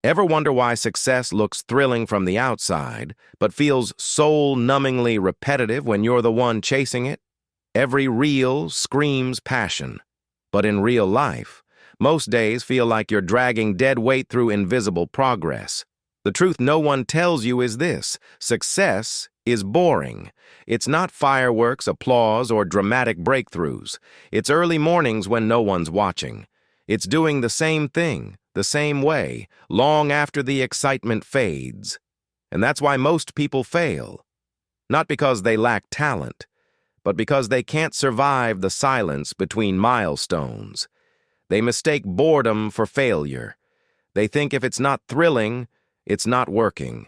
Ever wonder why success looks thrilling from the outside, but feels soul-numbingly repetitive when you're the one chasing it? Every reel screams passion. But in real life, most days feel like you're dragging dead weight through invisible progress. The truth no one tells you is this: success is boring. It's not fireworks, applause, or dramatic breakthroughs. It's early mornings when no one's watching. It's doing the same thing, the same way, long after the excitement fades. And that's why most people fail. Not because they lack talent, but because they can't survive the silence between milestones. They mistake boredom for failure. They think if it's not thrilling, it's not working.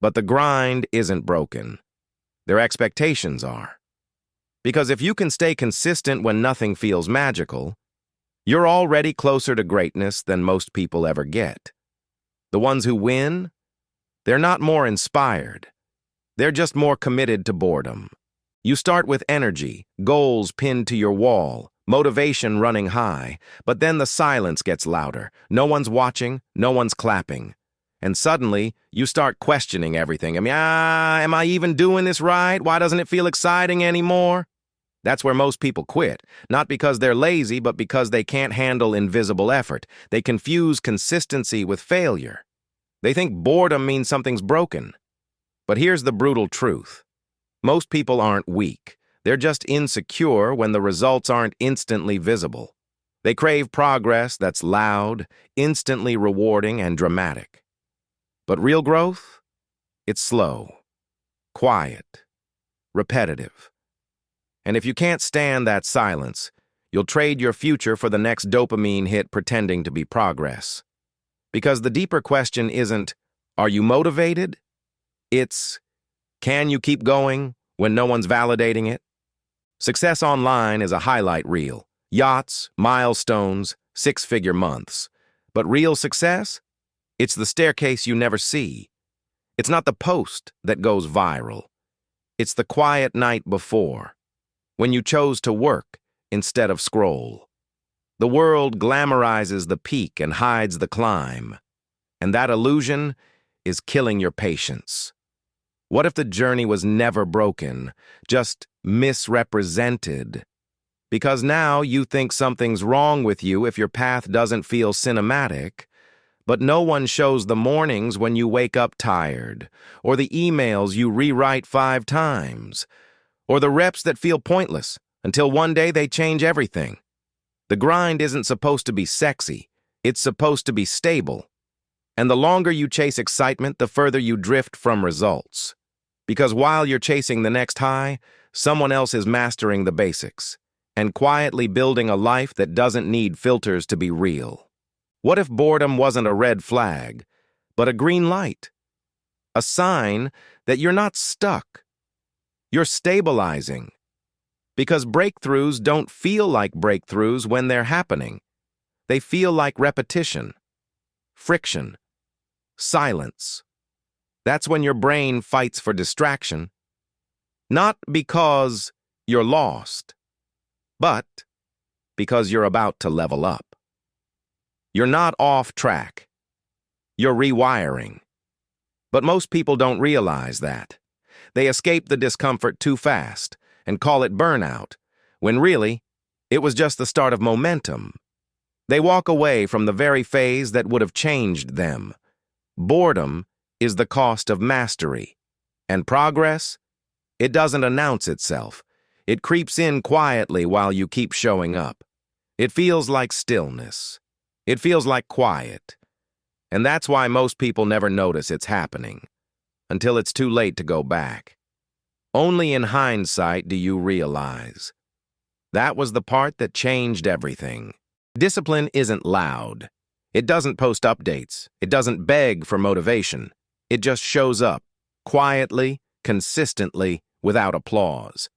But the grind isn't broken. Their expectations are. Because if you can stay consistent when nothing feels magical, you're already closer to greatness than most people ever get. The ones who win, they're not more inspired. They're just more committed to boredom. You start with energy, goals pinned to your wall, motivation running high, but then the silence gets louder. No one's watching, no one's clapping. And suddenly, you start questioning everything. Am I even doing this right? Why doesn't it feel exciting anymore? That's where most people quit, not because they're lazy, but because they can't handle invisible effort. They confuse consistency with failure. They think boredom means something's broken. But here's the brutal truth. Most people aren't weak. They're just insecure when the results aren't instantly visible. They crave progress that's loud, instantly rewarding, and dramatic. But real growth? It's slow, quiet, repetitive. And if you can't stand that silence, you'll trade your future for the next dopamine hit pretending to be progress. Because the deeper question isn't, are you motivated? It's, can you keep going when no one's validating it? Success online is a highlight reel. Yachts, milestones, six-figure months. But real success? It's the staircase you never see. It's not the post that goes viral. It's the quiet night before, when you chose to work instead of scroll. The world glamorizes the peak and hides the climb. And that illusion is killing your patience. What if the journey was never broken, just misrepresented? Because now you think something's wrong with you if your path doesn't feel cinematic, but no one shows the mornings when you wake up tired, or the emails you rewrite 5 times, or the reps that feel pointless until one day they change everything. The grind isn't supposed to be sexy. It's supposed to be stable. And the longer you chase excitement, the further you drift from results. Because while you're chasing the next high, someone else is mastering the basics and quietly building a life that doesn't need filters to be real. What if boredom wasn't a red flag, but a green light? A sign that you're not stuck. You're stabilizing. Because breakthroughs don't feel like breakthroughs when they're happening. They feel like repetition, friction, silence. That's when your brain fights for distraction. Not because you're lost, but because you're about to level up. You're not off track. You're rewiring. But most people don't realize that. They escape the discomfort too fast and call it burnout, when really, it was just the start of momentum. They walk away from the very phase that would have changed them. Boredom is the cost of mastery. And progress? It doesn't announce itself. It creeps in quietly while you keep showing up. It feels like stillness. It feels like quiet. And that's why most people never notice it's happening, until it's too late to go back. Only in hindsight do you realize. That was the part that changed everything. Discipline isn't loud. It doesn't post updates. It doesn't beg for motivation. It just shows up, quietly, consistently, without applause.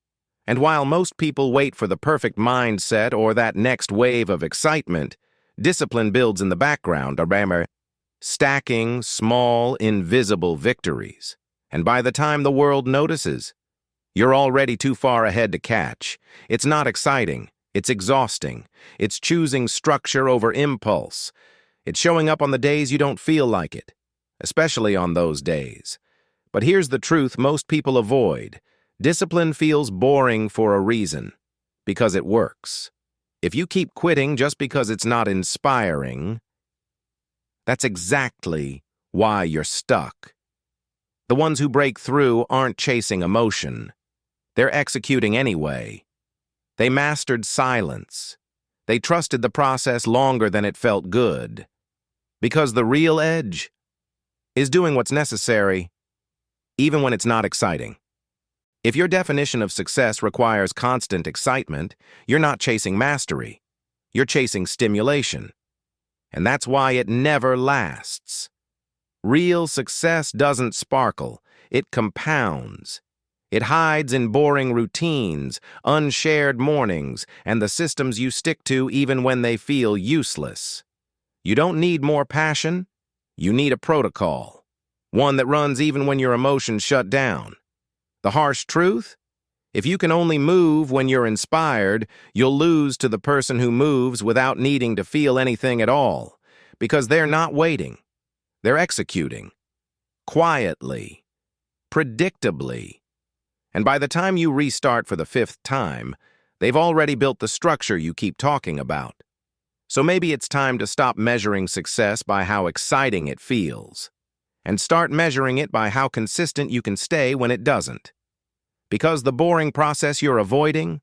And while most people wait for the perfect mindset or that next wave of excitement, discipline builds in the background, stacking small, invisible victories. And by the time the world notices, you're already too far ahead to catch. It's not exciting. It's exhausting. It's choosing structure over impulse. It's showing up on the days you don't feel like it, especially on those days. But here's the truth most people avoid. Discipline feels boring for a reason, because it works. If you keep quitting just because it's not inspiring, that's exactly why you're stuck. The ones who break through aren't chasing emotion. They're executing anyway. They mastered silence. They trusted the process longer than it felt good. Because the real edge is doing what's necessary, even when it's not exciting. If your definition of success requires constant excitement, you're not chasing mastery. You're chasing stimulation. And that's why it never lasts. Real success doesn't sparkle. It compounds. It hides in boring routines, unshared mornings, and the systems you stick to even when they feel useless. You don't need more passion. You need a protocol. One that runs even when your emotions shut down. The harsh truth? If you can only move when you're inspired, you'll lose to the person who moves without needing to feel anything at all. Because they're not waiting. They're executing. Quietly. Predictably. And by the time you restart for the 5th time, they've already built the structure you keep talking about. So maybe it's time to stop measuring success by how exciting it feels, and start measuring it by how consistent you can stay when it doesn't. Because the boring process you're avoiding,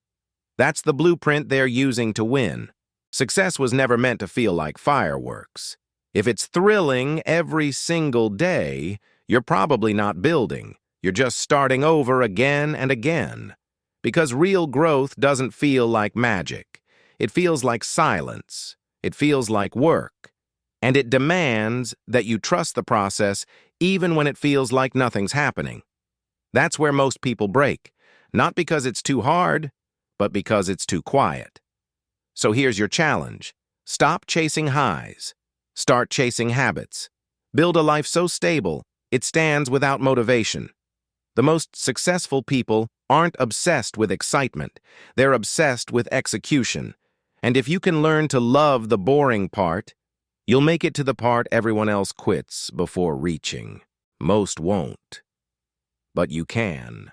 that's the blueprint they're using to win. Success was never meant to feel like fireworks. If it's thrilling every single day, you're probably not building. You're just starting over again and again. Because real growth doesn't feel like magic. It feels like silence. It feels like work. And it demands that you trust the process even when it feels like nothing's happening. That's where most people break. Not because it's too hard, but because it's too quiet. So here's your challenge. Stop chasing highs. Start chasing habits. Build a life so stable, it stands without motivation. The most successful people aren't obsessed with excitement. They're obsessed with execution. And if you can learn to love the boring part, you'll make it to the part everyone else quits before reaching. Most won't. But you can.